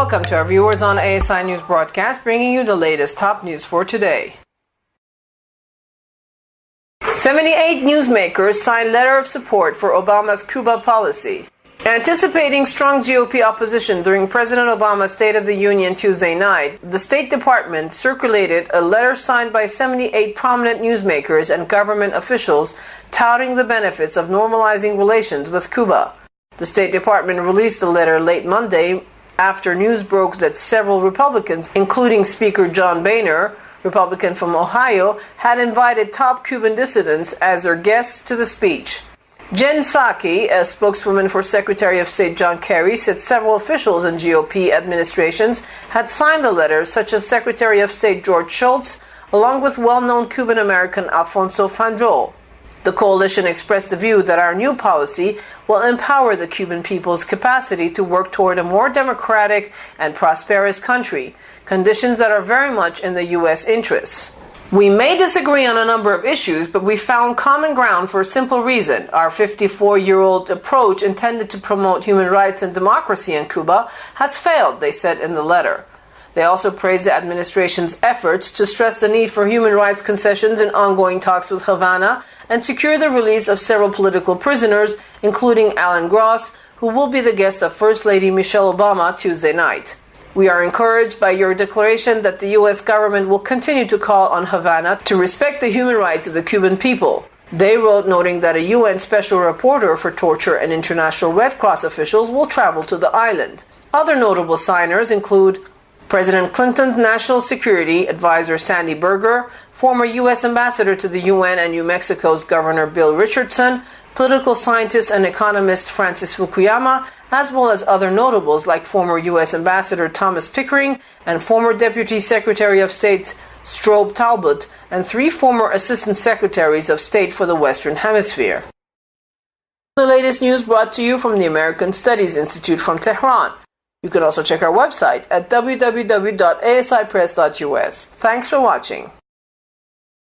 Welcome to our viewers on ASI News broadcast, bringing you the latest top news for today. 78 newsmakers signed letter of support for Obama's Cuba policy. Anticipating strong GOP opposition during President Obama's State of the Union Tuesday night, the State Department circulated a letter signed by 78 prominent newsmakers and government officials touting the benefits of normalizing relations with Cuba. The State Department released the letter late Monday after news broke that several Republicans, including Speaker John Boehner, Republican from Ohio, had invited top Cuban dissidents as their guests to the speech. Jen Psaki, a spokeswoman for Secretary of State John Kerry, said several officials in GOP administrations had signed the letter, such as Secretary of State George Shultz, along with well-known Cuban-American Alfonso Fandral. The coalition expressed the view that our new policy will empower the Cuban people's capacity to work toward a more democratic and prosperous country, conditions that are very much in the U.S. interests. We may disagree on a number of issues, but we found common ground for a simple reason. Our 54-year-old approach intended to promote human rights and democracy in Cuba has failed, they said in the letter. They also praised the administration's efforts to stress the need for human rights concessions in ongoing talks with Havana and secure the release of several political prisoners, including Alan Gross, who will be the guest of First Lady Michelle Obama Tuesday night. We are encouraged by your declaration that the U.S. government will continue to call on Havana to respect the human rights of the Cuban people. They wrote, noting that a UN special rapporteur for torture and international Red Cross officials will travel to the island. Other notable signers include President Clinton's National Security Advisor Sandy Berger, former U.S. Ambassador to the UN and New Mexico's Governor Bill Richardson, political scientist and economist Francis Fukuyama, as well as other notables like former U.S. Ambassador Thomas Pickering and former Deputy Secretary of State Strobe Talbot, and 3 former Assistant Secretaries of State for the Western Hemisphere. The latest news brought to you from the American Studies Institute from Tehran. You can also check our website at www.asipress.us. Thanks for watching.